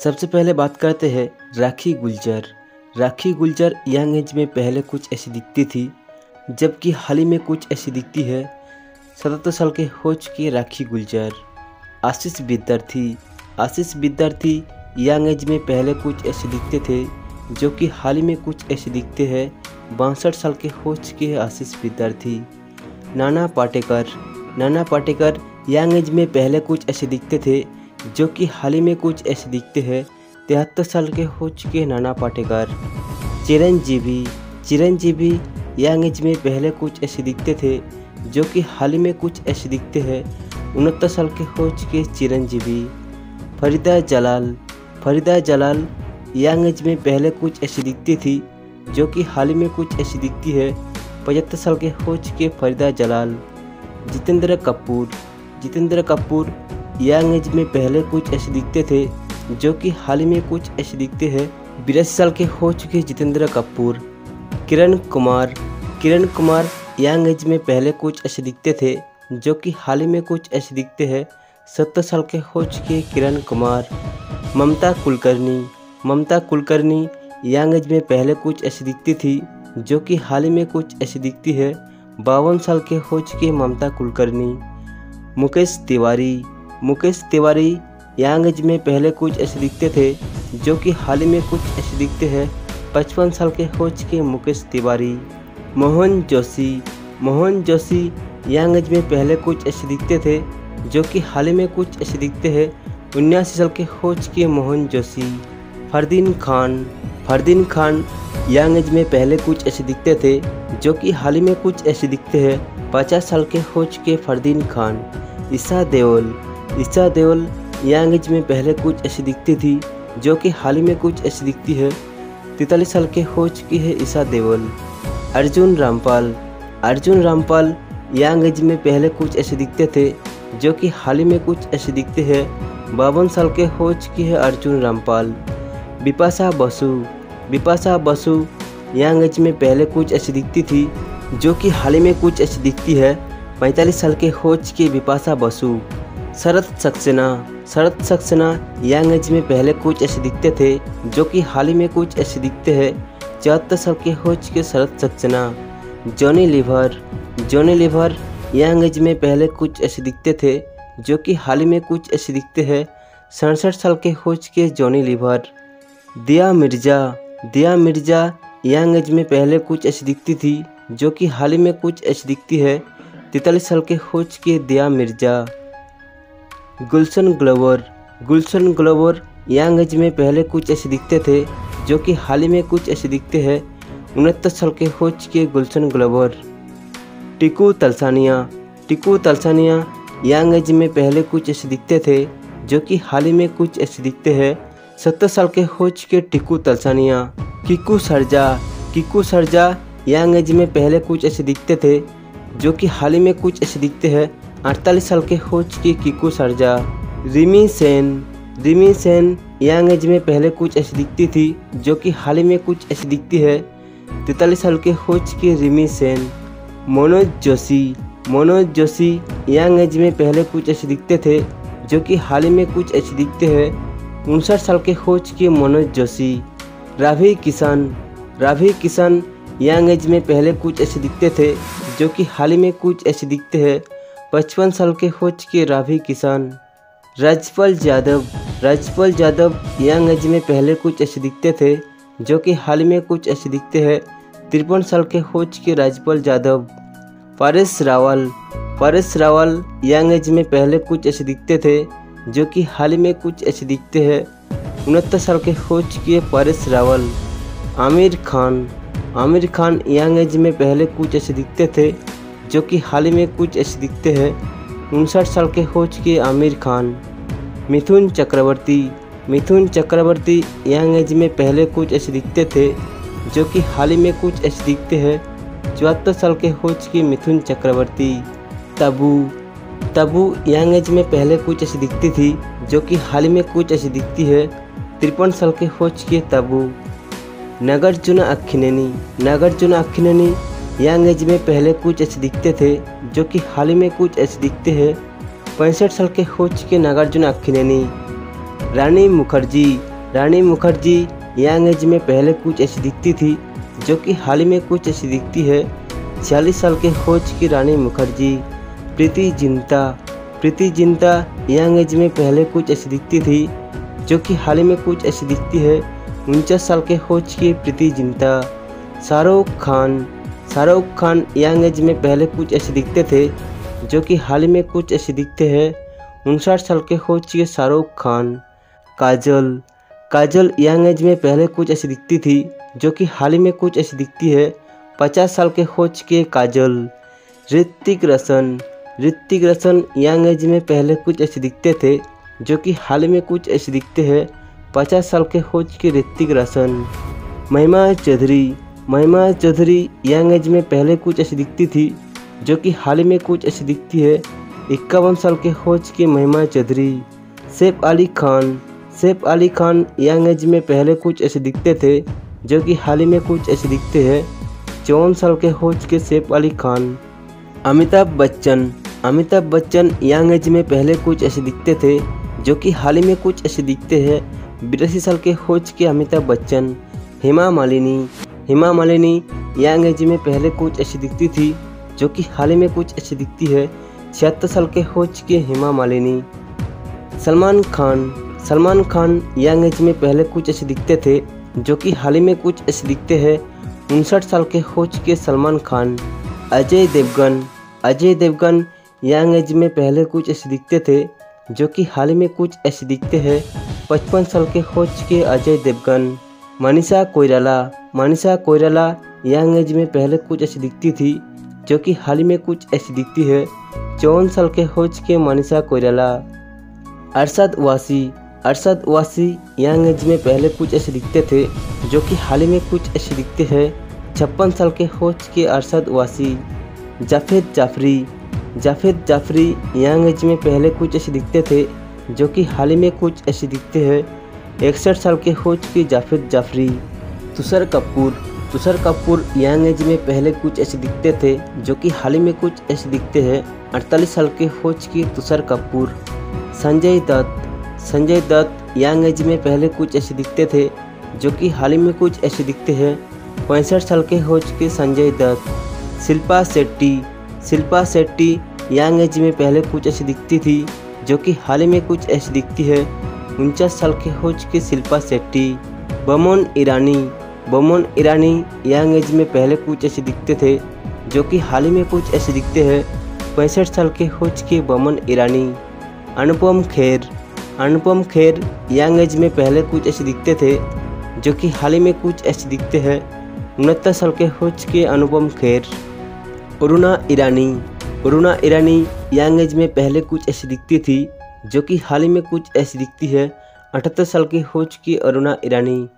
सबसे पहले बात करते हैं राखी गुलजार। राखी गुलजार यंग एज में पहले कुछ ऐसी दिखती थी, जबकि हाल ही में कुछ ऐसी दिखती है। 77 साल के हो चुकी राखी गुलजार। आशीष विद्यार्थी यंग एज में पहले कुछ ऐसे दिखते थे, जो कि हाल ही में कुछ ऐसे दिखते हैं। 62 साल के हो चुके हैं आशीष विद्यार्थी। नाना पाटेकर यंग एज में पहले कुछ ऐसे दिखते थे, जो कि हाल ही में कुछ ऐसे दिखते हैं। 73 साल के हो चुके हैं नाना पाटेकर। चिरंजीवी यंग एज में पहले कुछ ऐसे दिखते थे, जो कि हाल ही में कुछ ऐसे दिखते हैं। 69 साल के हो चुके चिरंजीवी। फरीदा जलाल यंग एज में पहले कुछ ऐसी दिखती थी, जो कि हाल ही में कुछ ऐसी दिखती है। 75 साल के हो चुके फरीदा जलाल। जितेंद्र कपूर यंग एज में पहले कुछ ऐसे दिखते थे, जो कि हाल ही में कुछ ऐसे दिखते हैं। 82 साल के हो चुके जितेंद्र कपूर। किरण कुमार यंग एज में पहले कुछ ऐसे दिखते थे, जो कि हाल ही में कुछ ऐसे दिखते हैं। 70 साल के हो चुके किरण कुमार। ममता कुलकर्णी यंग एज में पहले कुछ ऐसी दिखती थी, जो कि हाल ही में कुछ ऐसी दिखती है। 52 साल के हो चुके ममता कुलकर्णी। मुकेश तिवारी यंग एज में पहले कुछ ऐसे दिखते थे, जो कि हाल ही में कुछ ऐसे दिखते हैं। 55 साल के हो चुके मुकेश तिवारी। मोहन जोशी यंग एज में पहले कुछ ऐसे दिखते थे, जो कि हाल ही में कुछ ऐसे दिखते हैं। 79 साल के हो चुके मोहन जोशी। फरदीन खान यंग एज में पहले कुछ ऐसे दिखते थे, जो कि हाल ही में कुछ ऐसे दिखते हैं। 50 साल के हो चुके फरदीन खान। ईशा देओल यंग एज में पहले कुछ ऐसी दिखती थी, जो कि हाल ही में कुछ ऐसी दिखती है। 43 साल के हो चुकी है ईशा देओल। अर्जुन रामपाल यंग एज में पहले कुछ ऐसे दिखते थे, जो कि हाल ही में कुछ ऐसे दिखते हैं। 52 साल के हो चुकी है अर्जुन रामपाल। बिपाशा बसु यंग एज में पहले कुछ ऐसी दिखती थी, जो कि हाल ही में कुछ ऐसी दिखती है। 45 साल के हो चुके बिपाशा बसु। शरत सक्सेना यंग एज में पहले कुछ ऐसे दिखते थे, जो कि हाल ही में कुछ ऐसे दिखते हैं। 74 साल के हो चुके Sharat Saxena. Johnny Lever young age में पहले कुछ ऐसे दिखते थे, जो कि हाल ही में कुछ ऐसे दिखते हैं। 67 साल के हो चुके जॉनी लीवर। दिया मिर्जा यंग एज में पहले कुछ ऐसी दिखती थी, जो कि हाल ही में कुछ ऐसी दिखती है। 43 साल के हो चुके दिया मिर्जा। गुलशन ग्लोवर यंग एज में पहले कुछ ऐसे दिखते थे, जो कि हाल ही में कुछ ऐसे दिखते हैं। 69 साल के हो चुके गुलशन ग्लोवर। टीकू तलसानिया यंग एज में पहले कुछ ऐसे दिखते थे, जो कि हाल ही में कुछ ऐसे दिखते हैं। 70 साल के हो चुके टीकू तलसानिया। किकू सरजा यंग एज में पहले कुछ ऐसे दिखते थे, जो कि हाल ही में कुछ ऐसे दिखते हैं। 48 साल के हो चुके किकू सरजा। रिमी सेन यंग एज में पहले कुछ ऐसी दिखती थी, जो कि हाल ही में कुछ ऐसी दिखती है। 43 साल के हो चुके रिमी सेन। मनोज जोशी यंग एज में पहले कुछ ऐसे दिखते थे, जो कि हाल ही में कुछ ऐसे दिखते हैं। 59 साल के हो चुके मनोज जोशी। रावी किशन यंग एज में पहले कुछ ऐसे दिखते थे, जो कि हाल ही में कुछ ऐसे दिखते हैं। 55 साल के हो चुके रावी किशन। राजपाल यादव यंग एज में पहले कुछ ऐसे दिखते थे, जो कि हाल ही में कुछ ऐसे दिखते हैं। 53 साल के हो चुके राजपाल यादव। परेश रावल यंग एज में पहले कुछ ऐसे दिखते थे, जो कि हाल ही में कुछ ऐसे दिखते हैं। 69 साल के हो चुके परेश रावल। आमिर खान यंग एज में पहले कुछ ऐसे दिखते थे, जो कि हाल ही में कुछ ऐसे दिखते हैं। 59 साल के हो चुके आमिर खान। मिथुन चक्रवर्ती यंग एज में पहले कुछ ऐसे दिखते थे, जो कि हाल ही में कुछ ऐसे दिखते हैं। 74 साल के हो चुके मिथुन चक्रवर्ती। तबू यंग एज में पहले कुछ ऐसी दिखती थी, जो कि हाल ही में कुछ ऐसी दिखती है। 53 साल के हो चुके तबू। नागार्जुन अक्किनेनी यंग एज में पहले कुछ ऐसे दिखते थे, जो कि हाल ही में कुछ ऐसे दिखते हैं। 65 साल के हो चुके नागार्जुन अक्किनेनी। रानी मुखर्जी यंग एज में पहले कुछ ऐसी दिखती थी जो कि हाल ही में कुछ ऐसी दिखती है। 46 साल के हो चुकी रानी मुखर्जी। प्रीति जिंटा यंग एज में पहले कुछ ऐसी दिखती थी जो कि हाल ही में कुछ ऐसी दिखती है। 49 साल के हो चुकी प्रीति जिंटा। शाहरुख खान यंग एज में पहले कुछ ऐसे दिखते थे जो कि हाल ही में कुछ ऐसे दिखते हैं। 59 साल के हो चुके शाहरुख खान। काजल यंग एज में पहले कुछ ऐसी दिखती थी जो कि हाल ही में कुछ ऐसी दिखती है। 50 साल के हो चुके काजल। ऋतिक रोशन यंग एज में पहले कुछ ऐसे दिखते थे जो कि हाल ही में कुछ ऐसे दिखते हैं। 50 साल के हो चुके ऋतिक रोशन। महिमा चौधरी यंग एज में पहले कुछ ऐसी दिखती थी जो कि हाल ही में कुछ ऐसी दिखती है। 51 साल के हो चुके महिमा चौधरी। सैफ अली खान यंग एज में पहले कुछ ऐसे दिखते थे जो कि हाल ही में कुछ ऐसे दिखते हैं। 54 साल के हो चुके सैफ अली खान। अमिताभ बच्चन यंग एज में पहले कुछ ऐसे दिखते थे जो कि हाल ही में कुछ ऐसे दिखते हैं। 82 साल के हो चुके अमिताभ बच्चन। हेमा मालिनी यंग एज में पहले कुछ ऐसी दिखती थी जो कि हाल ही में कुछ ऐसी दिखती है। 76 साल के हो चुके हेमा मालिनी। सलमान खान यंग एज में पहले कुछ ऐसे दिखते थे जो कि हाल ही में कुछ ऐसे दिखते हैं। 59 साल के हो चुके सलमान खान। अजय देवगन यंग एज में पहले कुछ ऐसे दिखते थे जो कि हाल ही में कुछ ऐसे दिखते हैं। 55 साल के हो चुके अजय देवगन। मनीषा कोइराला यंग एज में पहले कुछ ऐसी दिखती थी जो कि हाल ही में कुछ ऐसी दिखती है। 54 साल के हो चुके मनीषा कोइराला। अरशद वासी यंग एज में पहले कुछ ऐसे दिखते थे जो कि हाल ही में कुछ ऐसे दिखते हैं। 56 साल के हो चुके अरशद वासी। जावेद जाफरी यंग एज में पहले कुछ ऐसे दिखते थे जो कि हाल ही में कुछ ऐसे दिखते हैं। 61 साल के हो चुके जावेद जाफरी। तुषार कपूर यंग एज में पहले कुछ ऐसे दिखते थे जो कि हाल ही में कुछ ऐसे दिखते हैं। 48 साल के हो चुके तुषार कपूर। संजय दत्त यंग एज में पहले कुछ ऐसे दिखते थे जो कि हाल ही में कुछ ऐसे दिखते हैं। 65 साल के हो चुके संजय दत्त। शिल्पा शेट्टी यंग एज में पहले कुछ ऐसी दिखती थी जो कि हाल ही में कुछ ऐसी दिखती है। 49 साल के हो चुके शिल्पा शेट्टी। बमन ईरानी यंग एज में पहले कुछ ऐसे दिखते थे जो कि हाल ही में कुछ ऐसे दिखते हैं। 65 साल के हो चुके बमन ईरानी। अनुपम खेर यंग एज में पहले कुछ ऐसे दिखते थे जो कि हाल ही में कुछ ऐसे दिखते हैं। 69 साल के हो चुके अनुपम खेर। अरुणा ईरानी यंग एज में पहले कुछ ऐसी दिखती थी जो कि हाल ही में कुछ ऐसी दिखती है। 78 साल की हो चुकी अरुणा ईरानी।